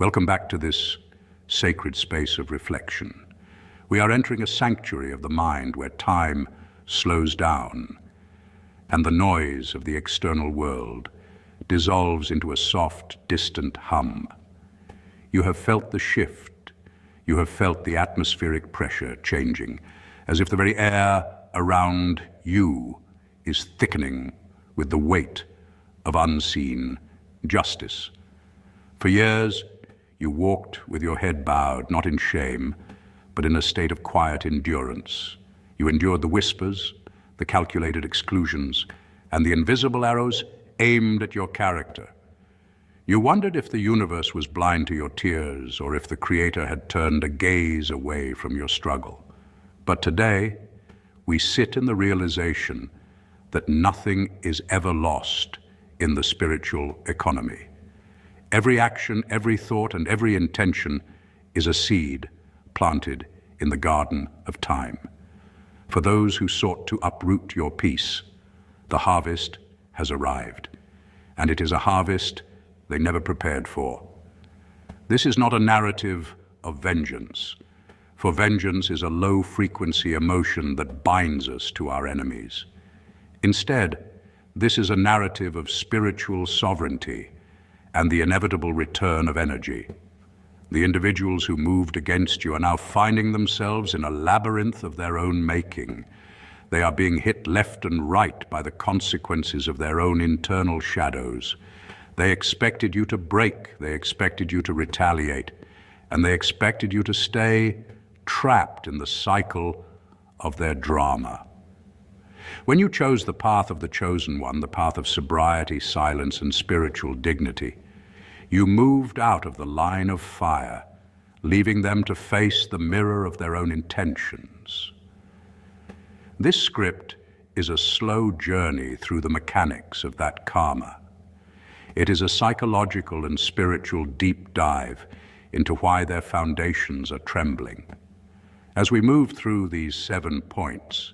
Welcome back to this sacred space of reflection. We are entering a sanctuary of the mind where time slows down and the noise of the external world dissolves into a soft, distant hum. You have felt the shift. You have felt the atmospheric pressure changing, as if the very air around you is thickening with the weight of unseen justice. For years, you walked with your head bowed, not in shame, but in a state of quiet endurance. You endured the whispers, the calculated exclusions, and the invisible arrows aimed at your character. You wondered if the universe was blind to your tears, or if the Creator had turned a gaze away from your struggle. But today, we sit in the realization that nothing is ever lost in the spiritual economy. Every action, every thought, and every intention is a seed planted in the garden of time. For those who sought to uproot your peace, the harvest has arrived, and it is a harvest they never prepared for. This is not a narrative of vengeance, for vengeance is a low-frequency emotion that binds us to our enemies. Instead, this is a narrative of spiritual sovereignty and the inevitable return of energy. The individuals who moved against you are now finding themselves in a labyrinth of their own making. They are being hit left and right by the consequences of their own internal shadows. They expected you to break, they expected you to retaliate, and they expected you to stay trapped in the cycle of their drama. When you chose the path of the chosen one, the path of sobriety, silence, and spiritual dignity, you moved out of the line of fire, leaving them to face the mirror of their own intentions. This script is a slow journey through the mechanics of that karma. It is a psychological and spiritual deep dive into why their foundations are trembling. As we move through these 7 points,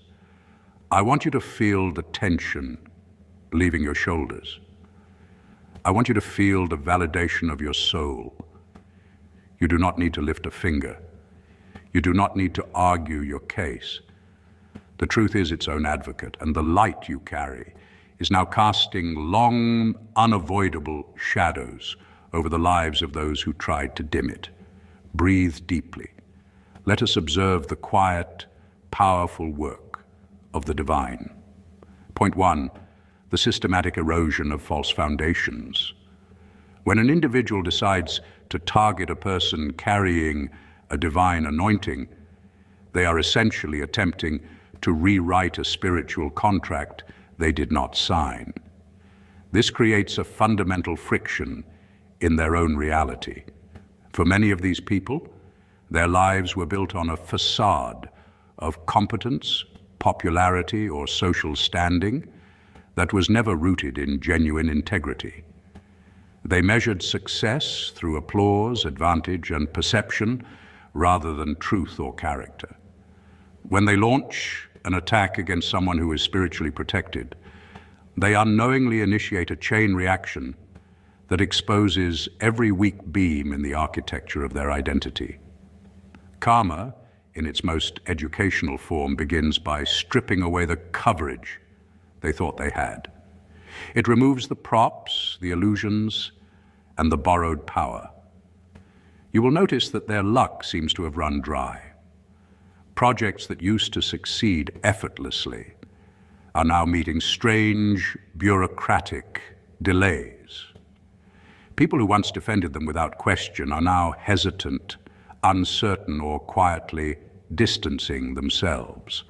I want you to feel the tension leaving your shoulders. I want you to feel the validation of your soul. You do not need to lift a finger. You do not need to argue your case. The truth is its own advocate, and the light you carry is now casting long, unavoidable shadows over the lives of those who tried to dim it. Breathe deeply. Let us observe the quiet, powerful work of the divine. Point 1, the systematic erosion of false foundations. When an individual decides to target a person carrying a divine anointing, they are essentially attempting to rewrite a spiritual contract they did not sign. This creates a fundamental friction in their own reality. For many of these people, their lives were built on a facade of competence, popularity, or social standing that was never rooted in genuine integrity. They measured success through applause, advantage, and perception rather than truth or character. When they launch an attack against someone who is spiritually protected, they unknowingly initiate a chain reaction that exposes every weak beam in the architecture of their identity. Karma, in its most educational form, begins by stripping away the coverage they thought they had. It removes the props, the illusions, and the borrowed power. You will notice that their luck seems to have run dry. Projects that used to succeed effortlessly are now meeting strange, bureaucratic delays. People who once defended them without question are now hesitant, uncertain, or quietly distancing themselves.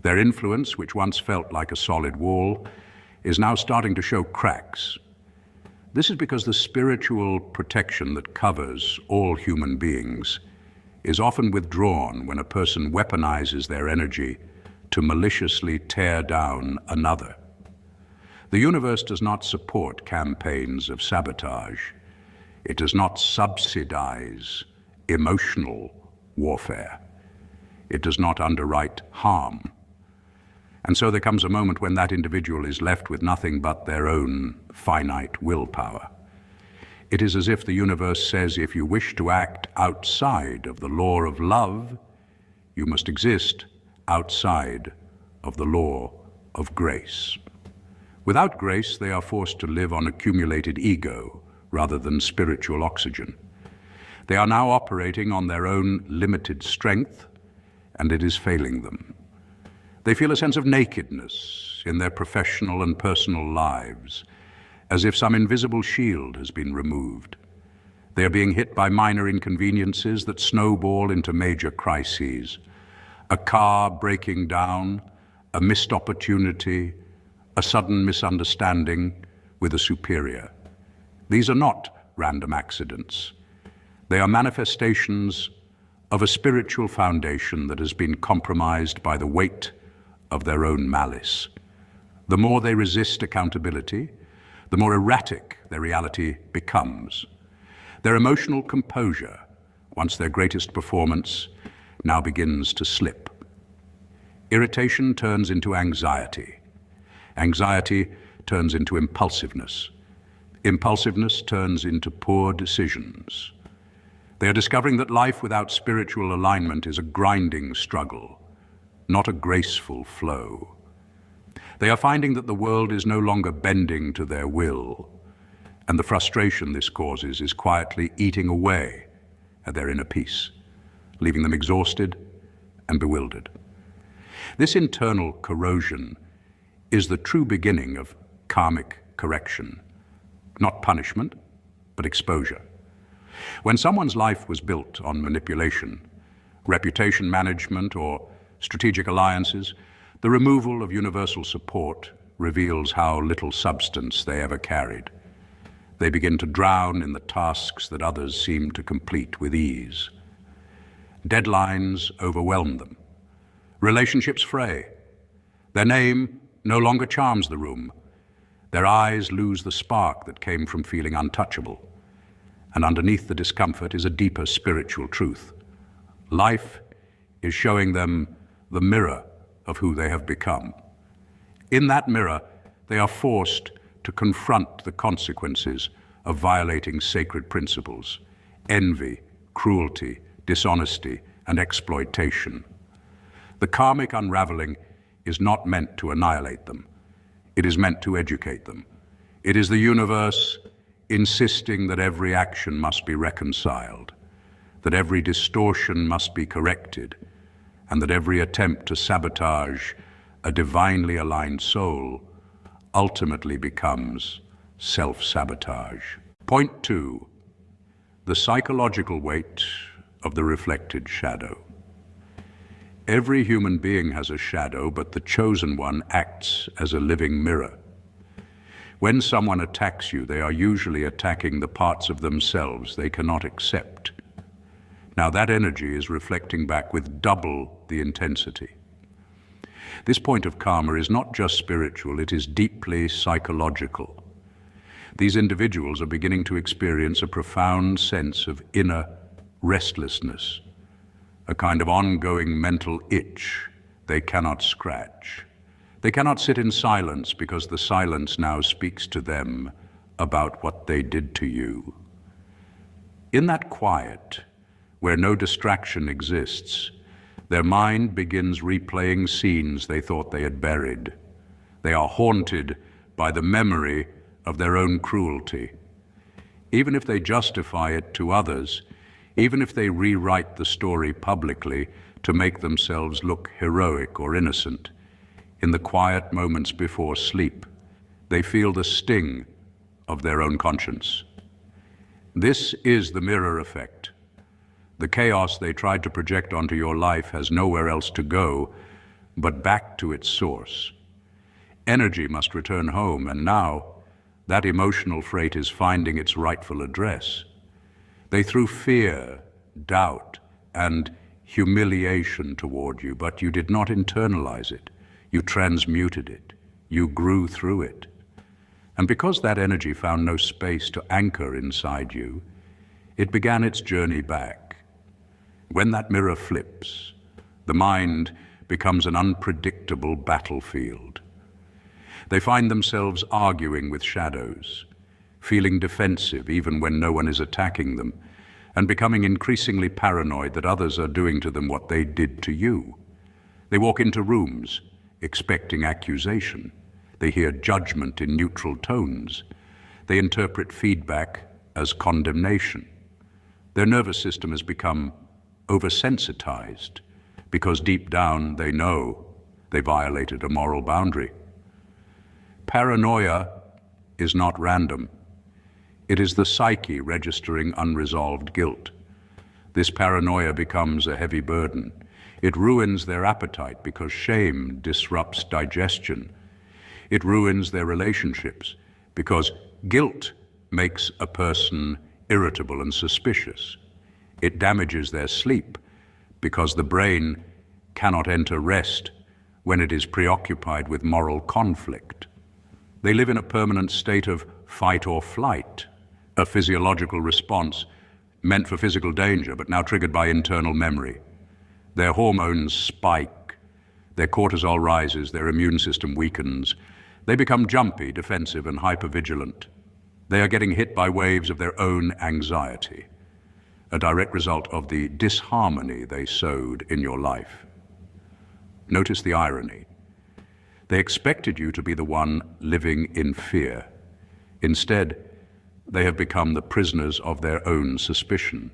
Their influence, which once felt like a solid wall, is now starting to show cracks. This is because the spiritual protection that covers all human beings is often withdrawn when a person weaponizes their energy to maliciously tear down another. The universe does not support campaigns of sabotage. It does not subsidize emotional warfare. It does not underwrite harm. And so there comes a moment when that individual is left with nothing but their own finite willpower. It is as if the universe says, if you wish to act outside of the law of love, you must exist outside of the law of grace. Without grace, they are forced to live on accumulated ego rather than spiritual oxygen. They are now operating on their own limited strength, and it is failing them. They feel a sense of nakedness in their professional and personal lives, as if some invisible shield has been removed. They are being hit by minor inconveniences that snowball into major crises. A car breaking down, a missed opportunity, a sudden misunderstanding with a superior. These are not random accidents. They are manifestations of a spiritual foundation that has been compromised by the weight of their own malice. The more they resist accountability, the more erratic their reality becomes. Their emotional composure, once their greatest performance, now begins to slip. Irritation turns into anxiety. Anxiety turns into impulsiveness. Impulsiveness turns into poor decisions. They are discovering that life without spiritual alignment is a grinding struggle, not a graceful flow. They are finding that the world is no longer bending to their will, and the frustration this causes is quietly eating away at their inner peace, leaving them exhausted and bewildered. This internal corrosion is the true beginning of karmic correction, not punishment, but exposure. When someone's life was built on manipulation, reputation management, or strategic alliances, the removal of universal support reveals how little substance they ever carried. They begin to drown in the tasks that others seem to complete with ease. Deadlines overwhelm them. Relationships fray. Their name no longer charms the room. Their eyes lose the spark that came from feeling untouchable. And underneath the discomfort is a deeper spiritual truth. Life is showing them the mirror of who they have become. In that mirror, they are forced to confront the consequences of violating sacred principles: envy, cruelty, dishonesty, and exploitation. The karmic unraveling is not meant to annihilate them. It is meant to educate them. It is the universe insisting that every action must be reconciled, that every distortion must be corrected, and that every attempt to sabotage a divinely aligned soul ultimately becomes self-sabotage. Point 2. The psychological weight of the reflected shadow. Every human being has a shadow, but the chosen one acts as a living mirror. When someone attacks you, they are usually attacking the parts of themselves they cannot accept. Now that energy is reflecting back with double the intensity. This point of karma is not just spiritual, it is deeply psychological. These individuals are beginning to experience a profound sense of inner restlessness, a kind of ongoing mental itch they cannot scratch. They cannot sit in silence because the silence now speaks to them about what they did to you. In that quiet, where no distraction exists, their mind begins replaying scenes they thought they had buried. They are haunted by the memory of their own cruelty. Even if they justify it to others, even if they rewrite the story publicly to make themselves look heroic or innocent, in the quiet moments before sleep, they feel the sting of their own conscience. This is the mirror effect. The chaos they tried to project onto your life has nowhere else to go but back to its source. Energy must return home, and now that emotional freight is finding its rightful address. They threw fear, doubt, and humiliation toward you, but you did not internalize it. You transmuted it. You grew through it. And because that energy found no space to anchor inside you, it began its journey back. When that mirror flips, the mind becomes an unpredictable battlefield. They find themselves arguing with shadows, feeling defensive even when no one is attacking them, and becoming increasingly paranoid that others are doing to them what they did to you. They walk into rooms expecting accusation. They hear judgment in neutral tones. They interpret feedback as condemnation. Their nervous system has become oversensitized because deep down they know they violated a moral boundary. Paranoia is not random. It is the psyche registering unresolved guilt. This paranoia becomes a heavy burden. It ruins their appetite because shame disrupts digestion. It ruins their relationships because guilt makes a person irritable and suspicious. It damages their sleep because the brain cannot enter rest when it is preoccupied with moral conflict. They live in a permanent state of fight or flight, a physiological response meant for physical danger, but now triggered by internal memory. Their hormones spike, their cortisol rises, their immune system weakens. They become jumpy, defensive, and hypervigilant. They are getting hit by waves of their own anxiety, a direct result of the disharmony they sowed in your life. Notice the irony. They expected you to be the one living in fear. Instead, they have become the prisoners of their own suspicion.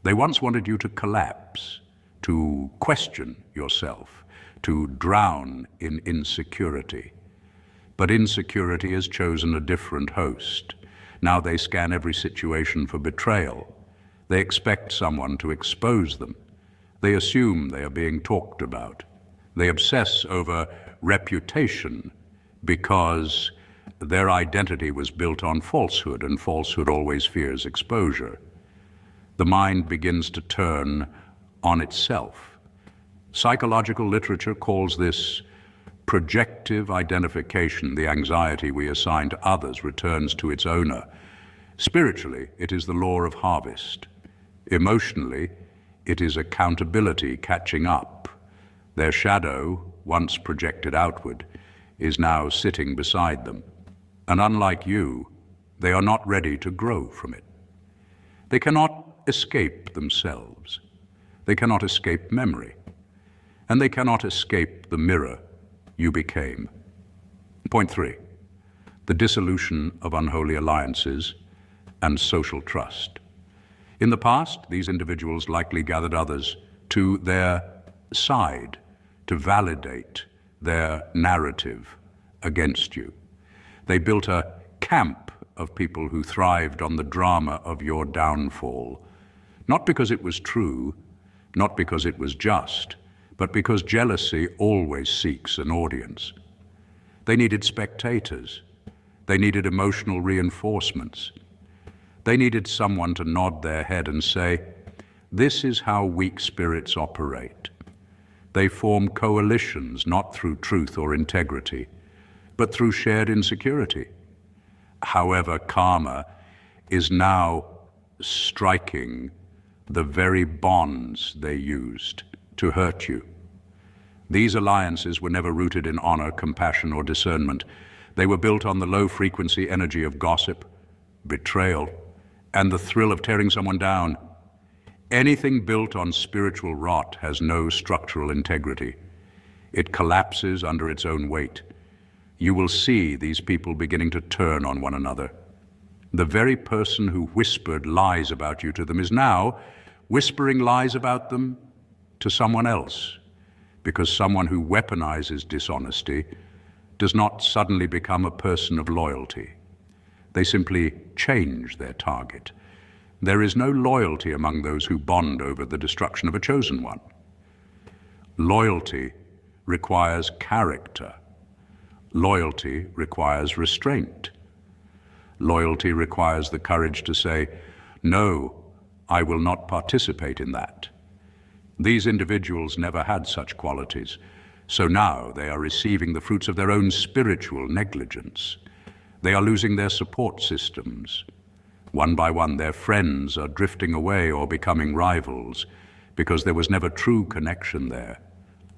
They once wanted you to collapse, to question yourself, to drown in insecurity. But insecurity has chosen a different host. Now they scan every situation for betrayal. They expect someone to expose them. They assume they are being talked about. They obsess over reputation because their identity was built on falsehood, and falsehood always fears exposure. The mind begins to turn on itself. Psychological literature calls this projective identification. The anxiety we assign to others returns to its owner. Spiritually, it is the law of harvest. Emotionally, it is accountability catching up. Their shadow, once projected outward, is now sitting beside them. And unlike you, they are not ready to grow from it. They cannot escape themselves. They cannot escape memory. And they cannot escape the mirror you became. Point 3, the dissolution of unholy alliances and social trust. In the past, these individuals likely gathered others to their side to validate their narrative against you. They built a camp of people who thrived on the drama of your downfall, not because it was true, not because it was just, but because jealousy always seeks an audience. They needed spectators. They needed emotional reinforcements. They needed someone to nod their head and say, "This is how weak spirits operate." They form coalitions not through truth or integrity, but through shared insecurity. However, karma is now striking the very bonds they used to hurt you. These alliances were never rooted in honor, compassion, or discernment. They were built on the low-frequency energy of gossip, betrayal, and the thrill of tearing someone down. Anything built on spiritual rot has no structural integrity. It collapses under its own weight. You will see these people beginning to turn on one another. The very person who whispered lies about you to them is now whispering lies about them to someone else, because someone who weaponizes dishonesty does not suddenly become a person of loyalty. They simply change their target. There is no loyalty among those who bond over the destruction of a chosen one. Loyalty requires character. Loyalty requires restraint. Loyalty requires the courage to say, "No, I will not participate in that." These individuals never had such qualities, so now they are receiving the fruits of their own spiritual negligence. They are losing their support systems. One by one, their friends are drifting away or becoming rivals because there was never true connection there,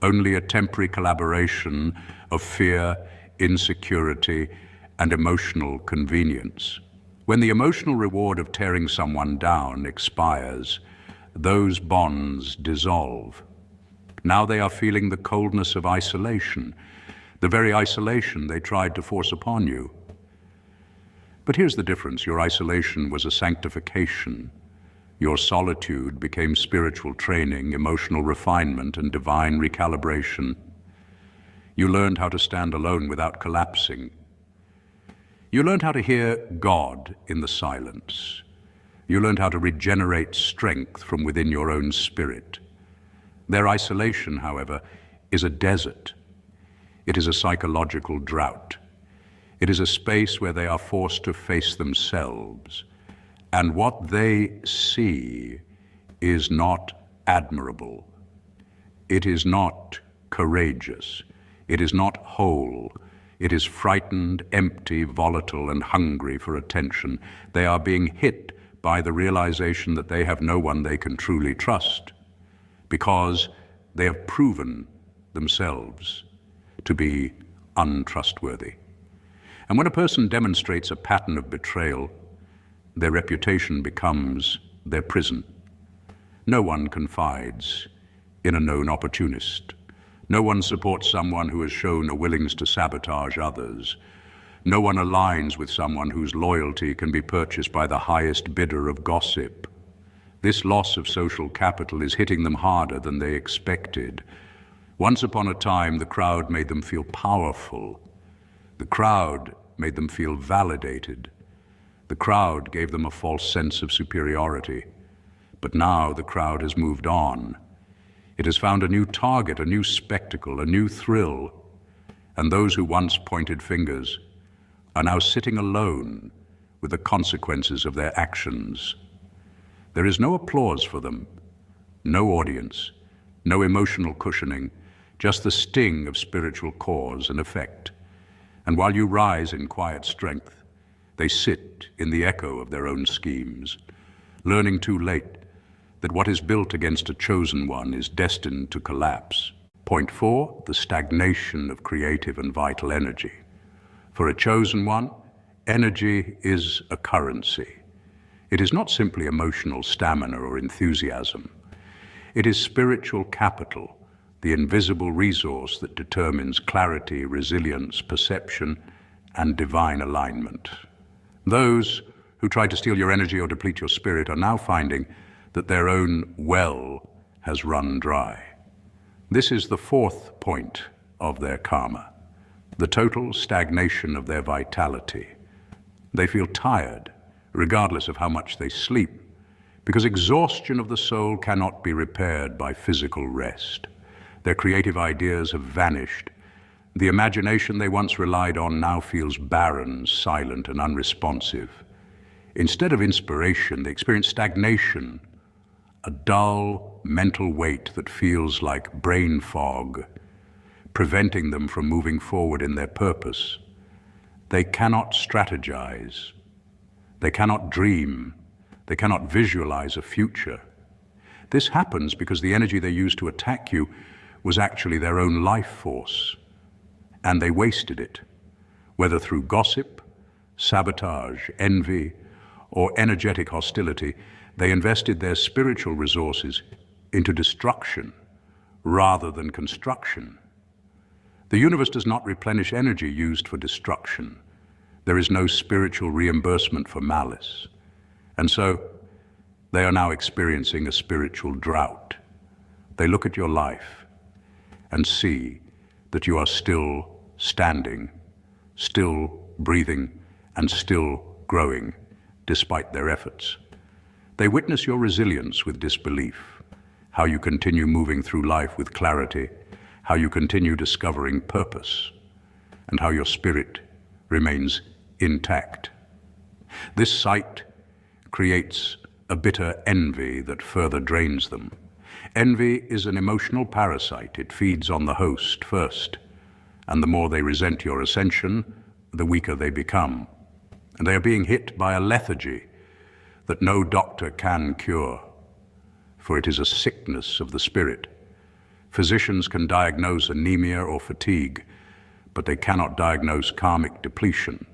only a temporary collaboration of fear, insecurity, and emotional convenience. When the emotional reward of tearing someone down expires, those bonds dissolve. Now they are feeling the coldness of isolation, the very isolation they tried to force upon you. But here's the difference. Your isolation was a sanctification. Your solitude became spiritual training, emotional refinement, and divine recalibration. You learned how to stand alone without collapsing. You learned how to hear God in the silence. You learned how to regenerate strength from within your own spirit. Their isolation, however, is a desert. It is a psychological drought. It is a space where they are forced to face themselves. And what they see is not admirable. It is not courageous. It is not whole. It is frightened, empty, volatile, and hungry for attention. They are being hit by the realization that they have no one they can truly trust, because they have proven themselves to be untrustworthy. And when a person demonstrates a pattern of betrayal, their reputation becomes their prison. No one confides in a known opportunist. No one supports someone who has shown a willingness to sabotage others. No one aligns with someone whose loyalty can be purchased by the highest bidder of gossip. This loss of social capital is hitting them harder than they expected. Once upon a time, the crowd made them feel powerful. The crowd made them feel validated. The crowd gave them a false sense of superiority. But now the crowd has moved on. It has found a new target, a new spectacle, a new thrill. And those who once pointed fingers are now sitting alone with the consequences of their actions. There is no applause for them, no audience, no emotional cushioning, just the sting of spiritual cause and effect. And while you rise in quiet strength, they sit in the echo of their own schemes, learning too late that what is built against a chosen one is destined to collapse. Point 4, the stagnation of creative and vital energy. For a chosen one, energy is a currency. It is not simply emotional stamina or enthusiasm. It is spiritual capital, the invisible resource that determines clarity, resilience, perception, and divine alignment. Those who try to steal your energy or deplete your spirit are now finding that their own well has run dry. This is the 4th point of their karma, the total stagnation of their vitality. They feel tired, regardless of how much they sleep, because exhaustion of the soul cannot be repaired by physical rest. Their creative ideas have vanished. The imagination they once relied on now feels barren, silent, and unresponsive. Instead of inspiration, they experience stagnation, a dull mental weight that feels like brain fog, preventing them from moving forward in their purpose. They cannot strategize. They cannot dream. They cannot visualize a future. This happens because the energy they used to attack you was actually their own life force, and they wasted it, whether through gossip, sabotage, envy, or energetic hostility. They invested their spiritual resources into destruction rather than construction. The universe does not replenish energy used for destruction. There is no spiritual reimbursement for malice. And so they are now experiencing a spiritual drought. They look at your life and see that you are still standing, still breathing, and still growing, despite their efforts. They witness your resilience with disbelief, how you continue moving through life with clarity, how you continue discovering purpose, and how your spirit remains intact. This sight creates a bitter envy that further drains them. Envy is an emotional parasite. It feeds on the host first, and the more they resent your ascension, the weaker they become. And they are being hit by a lethargy that no doctor can cure, for it is a sickness of the spirit. Physicians can diagnose anemia or fatigue, but they cannot diagnose karmic depletion.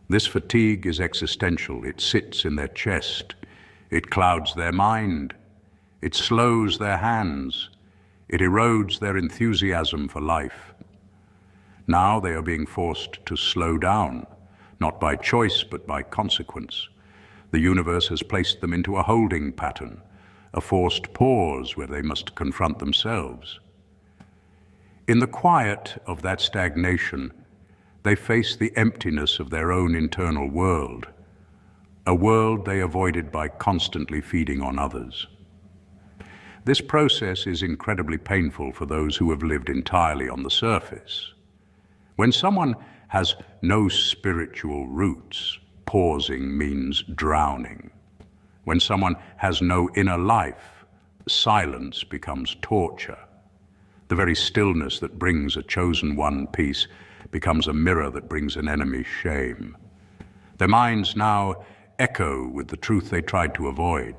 This fatigue is existential. It sits in their chest. It clouds their mind. It slows their hands. It erodes their enthusiasm for life. Now they are being forced to slow down, not by choice but by consequence. The universe has placed them into a holding pattern, a forced pause where they must confront themselves. In the quiet of that stagnation, they face the emptiness of their own internal world, a world they avoided by constantly feeding on others. This process is incredibly painful for those who have lived entirely on the surface. When someone has no spiritual roots, pausing means drowning. When someone has no inner life, silence becomes torture. The very stillness that brings a chosen one peace becomes a mirror that brings an enemy shame. Their minds now echo with the truth they tried to avoid.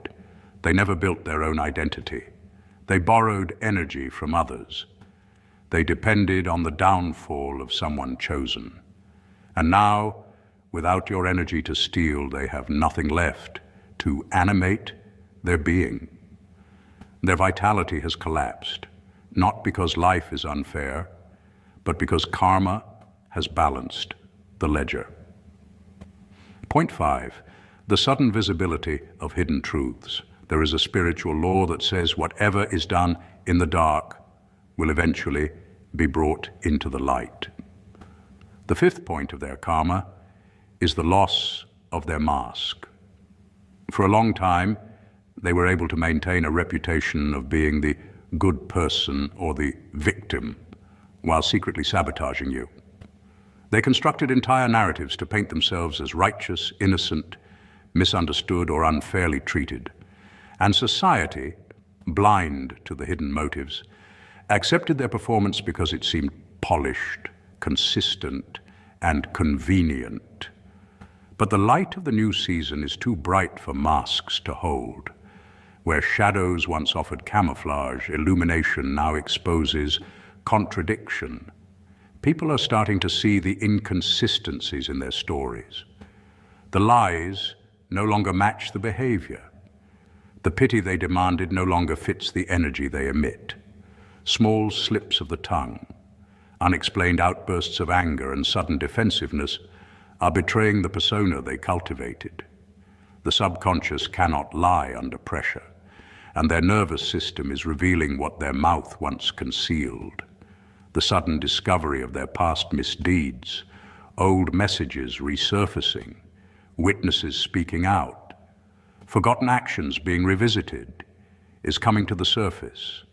They never built their own identity. They borrowed energy from others. They depended on the downfall of someone chosen. And now, without your energy to steal, they have nothing left to animate their being. Their vitality has collapsed, not because life is unfair, but because karma has balanced the ledger. Point 5, the sudden visibility of hidden truths. There is a spiritual law that says whatever is done in the dark will eventually be brought into the light. The 5th point of their karma is the loss of their mask. For a long time, they were able to maintain a reputation of being the good person or the victim while secretly sabotaging you. They constructed entire narratives to paint themselves as righteous, innocent, misunderstood, or unfairly treated. And society, blind to the hidden motives, accepted their performance because it seemed polished, consistent, and convenient. But the light of the new season is too bright for masks to hold. Where shadows once offered camouflage, illumination now exposes contradiction. People are starting to see the inconsistencies in their stories. The lies no longer match the behavior. The pity they demanded no longer fits the energy they emit. Small slips of the tongue, unexplained outbursts of anger and sudden defensiveness are betraying the persona they cultivated. The subconscious cannot lie under pressure, and their nervous system is revealing what their mouth once concealed. The sudden discovery of their past misdeeds, old messages resurfacing, witnesses speaking out, forgotten actions being revisited, is coming to the surface.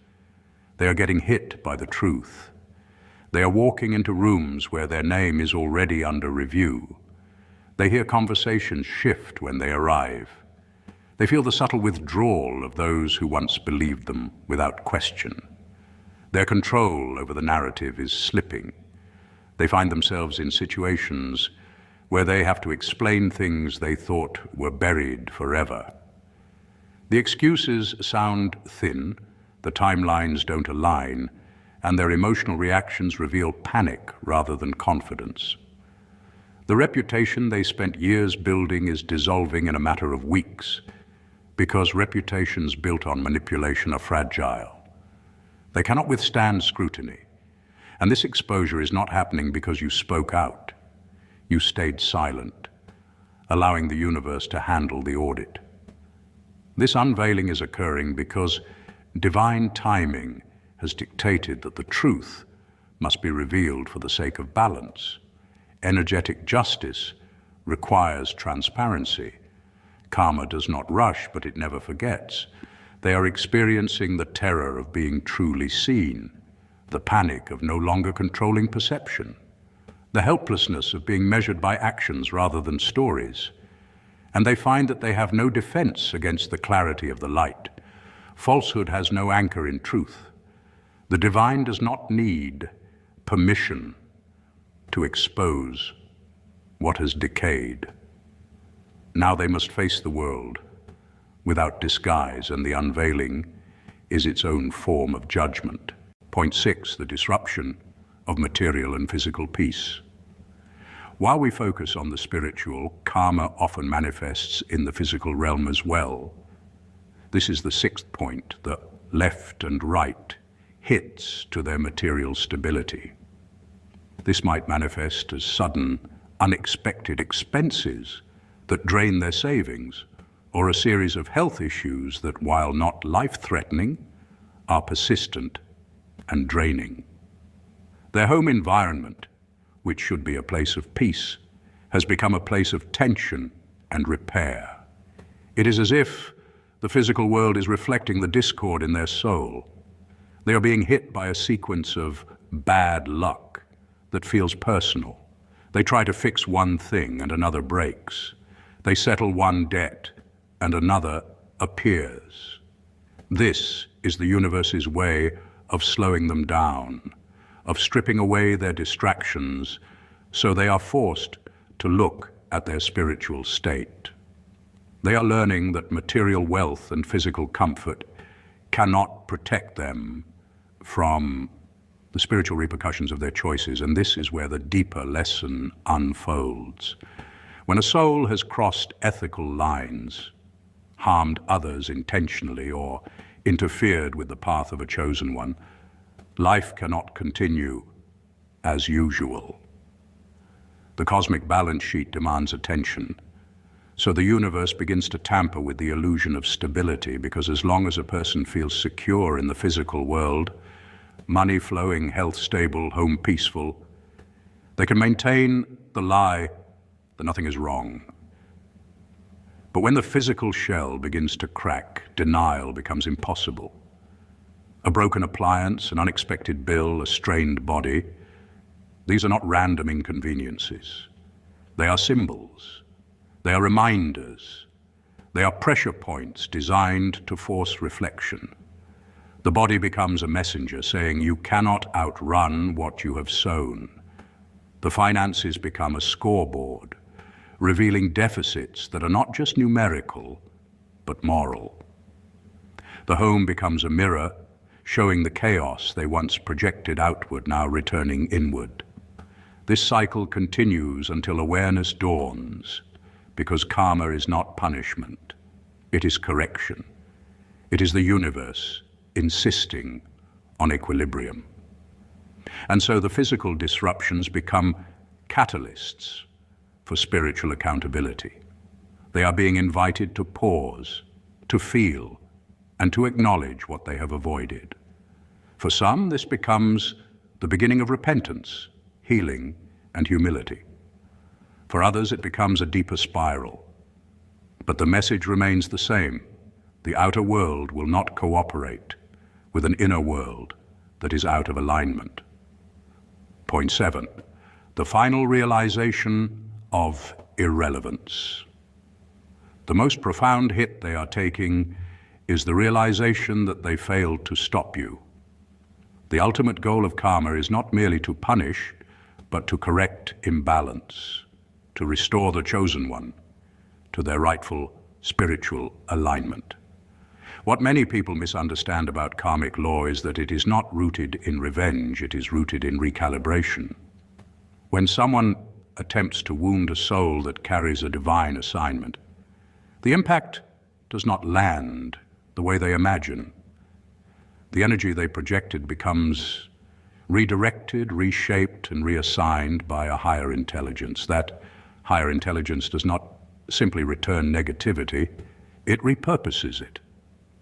They are getting hit by the truth. They are walking into rooms where their name is already under review. They hear conversations shift when they arrive. They feel the subtle withdrawal of those who once believed them without question. Their control over the narrative is slipping. They find themselves in situations where they have to explain things they thought were buried forever. The excuses sound thin, the timelines don't align, and their emotional reactions reveal panic rather than confidence. The reputation they spent years building is dissolving in a matter of weeks, because reputations built on manipulation are fragile. They cannot withstand scrutiny, and this exposure is not happening because you spoke out. You stayed silent, allowing the universe to handle the audit. This unveiling is occurring because divine timing has dictated that the truth must be revealed for the sake of balance. Energetic justice requires transparency. Karma does not rush, but it never forgets. They are experiencing the terror of being truly seen, the panic of no longer controlling perception, the helplessness of being measured by actions rather than stories. And they find that they have no defense against the clarity of the light. Falsehood has no anchor in truth. The divine does not need permission to expose what has decayed. Now they must face the world without disguise, and the unveiling is its own form of judgment. Point 6, the disruption of material and physical peace. While we focus on the spiritual, karma often manifests in the physical realm as well. This is the sixth point, the left and right hits to their material stability. This might manifest as sudden, unexpected expenses that drain their savings, or a series of health issues that, while not life-threatening, are persistent and draining. Their home environment, which should be a place of peace, has become a place of tension and repair. It is as if the physical world is reflecting the discord in their soul. They are being hit by a sequence of bad luck that feels personal. They try to fix one thing and another breaks. They settle one debt and another appears. This is the universe's way of slowing them down, of stripping away their distractions, so they are forced to look at their spiritual state. They are learning that material wealth and physical comfort cannot protect them from the spiritual repercussions of their choices, and this is where the deeper lesson unfolds. When a soul has crossed ethical lines, harmed others intentionally, or interfered with the path of a chosen one, life cannot continue as usual. The cosmic balance sheet demands attention, so the universe begins to tamper with the illusion of stability, because as long as a person feels secure in the physical world, money flowing, health stable, home peaceful, they can maintain the lie that nothing is wrong. But when the physical shell begins to crack, denial becomes impossible. A broken appliance, an unexpected bill, a strained body, these are not random inconveniences. They are symbols. They are reminders. They are pressure points designed to force reflection. The body becomes a messenger saying, you cannot outrun what you have sown. The finances become a scoreboard, revealing deficits that are not just numerical, but moral. The home becomes a mirror, showing the chaos they once projected outward, now returning inward. This cycle continues until awareness dawns, because karma is not punishment. It is correction. It is the universe insisting on equilibrium. And so the physical disruptions become catalysts for spiritual accountability. They are being invited to pause, to feel, and to acknowledge what they have avoided. For some, this becomes the beginning of repentance, healing, and humility. For others, it becomes a deeper spiral. But the message remains the same. The outer world will not cooperate with an inner world that is out of alignment. Point 7, the final realization of irrelevance. The most profound hit they are taking is the realization that they failed to stop you. The ultimate goal of karma is not merely to punish, but to correct imbalance, to restore the chosen one to their rightful spiritual alignment. What many people misunderstand about karmic law is that it is not rooted in revenge, it is rooted in recalibration. When someone attempts to wound a soul that carries a divine assignment, the impact does not land the way they imagine. The energy they projected becomes redirected, reshaped, and reassigned by a higher intelligence. That higher intelligence does not simply return negativity, it repurposes it.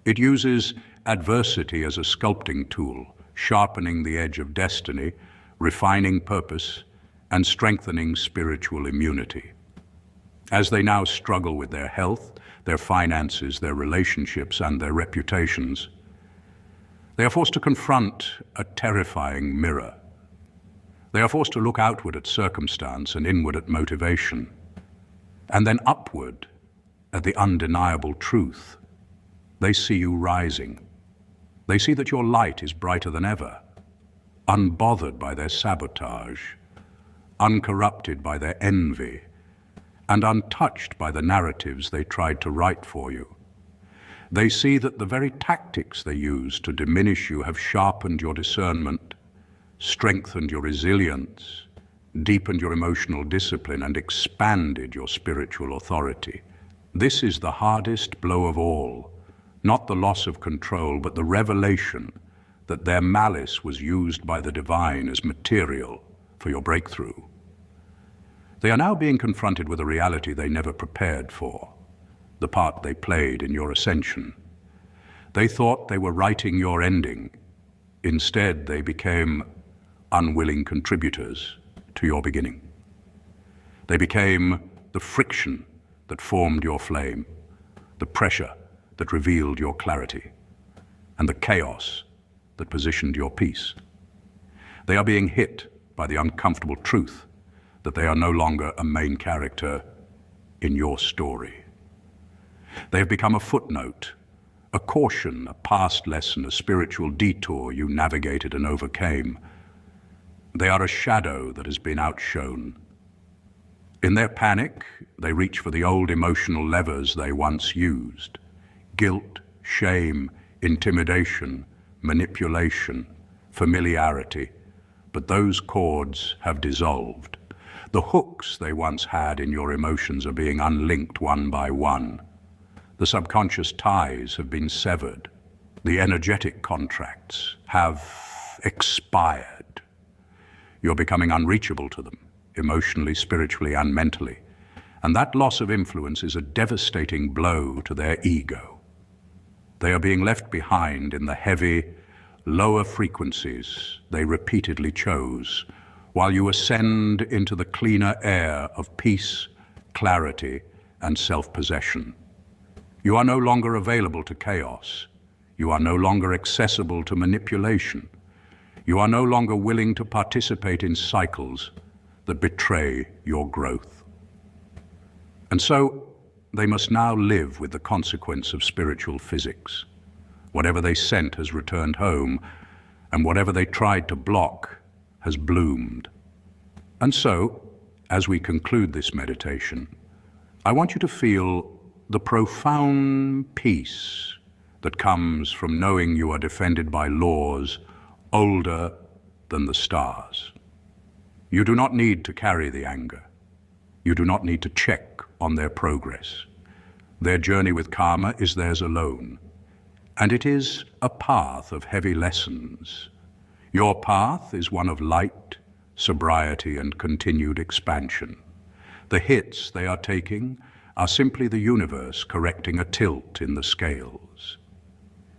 It uses adversity as a sculpting tool, sharpening the edge of destiny, refining purpose, and strengthening spiritual immunity. As they now struggle with their health, their finances, their relationships, and their reputations, they are forced to confront a terrifying mirror. They are forced to look outward at circumstance and inward at motivation, and then upward at the undeniable truth. They see you rising. They see that your light is brighter than ever, unbothered by their sabotage, uncorrupted by their envy, and untouched by the narratives they tried to write for you. They see that the very tactics they use to diminish you have sharpened your discernment, strengthened your resilience, deepened your emotional discipline, and expanded your spiritual authority. This is the hardest blow of all, not the loss of control, but the revelation that their malice was used by the divine as material for your breakthrough. They are now being confronted with a reality they never prepared for, the part they played in your ascension. They thought they were writing your ending. Instead, they became unwilling contributors to your beginning. They became the friction that formed your flame, the pressure that revealed your clarity, and the chaos that positioned your peace. They are being hit by the uncomfortable truth that they are no longer a main character in your story. They have become a footnote, a caution, a past lesson, a spiritual detour you navigated and overcame. They are a shadow that has been outshone. In their panic, they reach for the old emotional levers they once used: guilt, shame, intimidation, manipulation, familiarity. But those cords have dissolved. The hooks they once had in your emotions are being unlinked one by one. The subconscious ties have been severed. The energetic contracts have expired. You're becoming unreachable to them, emotionally, spiritually, and mentally. And that loss of influence is a devastating blow to their ego. They are being left behind in the heavy, lower frequencies they repeatedly chose, while you ascend into the cleaner air of peace, clarity, and self-possession. You are no longer available to chaos. You are no longer accessible to manipulation. You are no longer willing to participate in cycles that betray your growth. And so, they must now live with the consequence of spiritual physics. Whatever they sent has returned home, and whatever they tried to block has bloomed. And so, as we conclude this meditation, I want you to feel the profound peace that comes from knowing you are defended by laws older than the stars. You do not need to carry the anger. You do not need to check on their progress. Their journey with karma is theirs alone, and it is a path of heavy lessons. Your path is one of light, sobriety, and continued expansion. The hits they are taking are simply the universe correcting a tilt in the scales.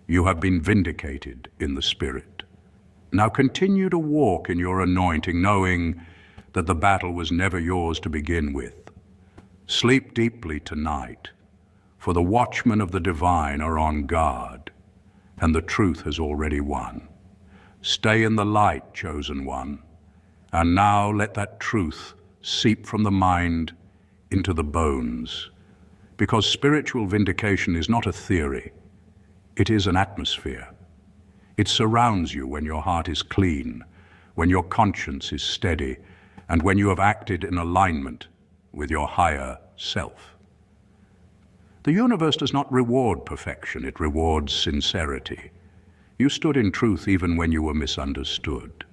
You have been vindicated in the spirit. Now continue to walk in your anointing, knowing that the battle was never yours to begin with. Sleep deeply tonight, for the watchmen of the divine are on guard, and the truth has already won. Stay in the light, chosen one, and now let that truth seep from the mind into the bones, because spiritual vindication is not a theory, it is an atmosphere. It surrounds you when your heart is clean, when your conscience is steady, and when you have acted in alignment with your higher self. The universe does not reward perfection, it rewards sincerity. You stood in truth even when you were misunderstood.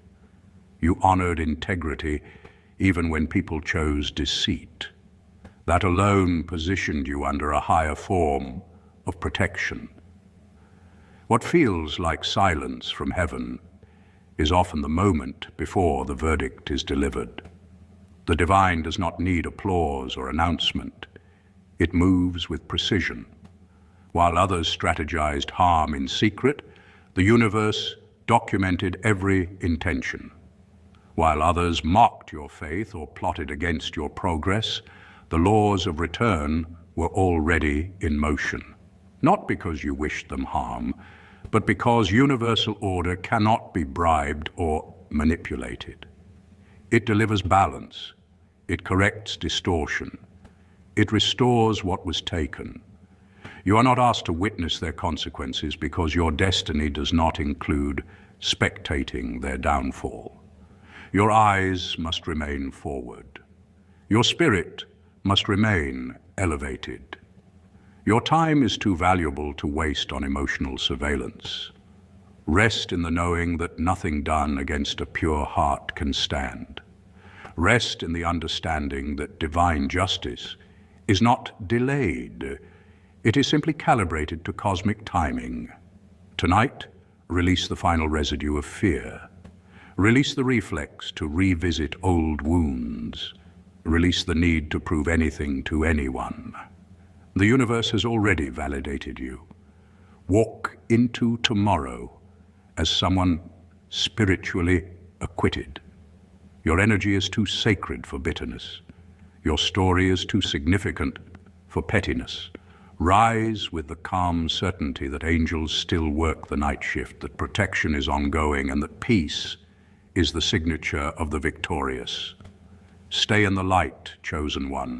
You honored integrity even when people chose deceit. That alone positioned you under a higher form of protection. What feels like silence from heaven is often the moment before the verdict is delivered. The divine does not need applause or announcement. It moves with precision. While others strategized harm in secret, the universe documented every intention. While others mocked your faith or plotted against your progress, the laws of return were already in motion. Not because you wished them harm, but because universal order cannot be bribed or manipulated. It delivers balance. It corrects distortion. It restores what was taken. You are not asked to witness their consequences because your destiny does not include spectating their downfall. Your eyes must remain forward. Your spirit must remain elevated. Your time is too valuable to waste on emotional surveillance. Rest in the knowing that nothing done against a pure heart can stand. Rest in the understanding that divine justice is not delayed. It is simply calibrated to cosmic timing. Tonight, release the final residue of fear. Release the reflex to revisit old wounds. Release the need to prove anything to anyone. The universe has already validated you. Walk into tomorrow as someone spiritually acquitted. Your energy is too sacred for bitterness. Your story is too significant for pettiness. Rise with the calm certainty that angels still work the night shift, that protection is ongoing, and that peace is the signature of the victorious. Stay in the light, chosen one.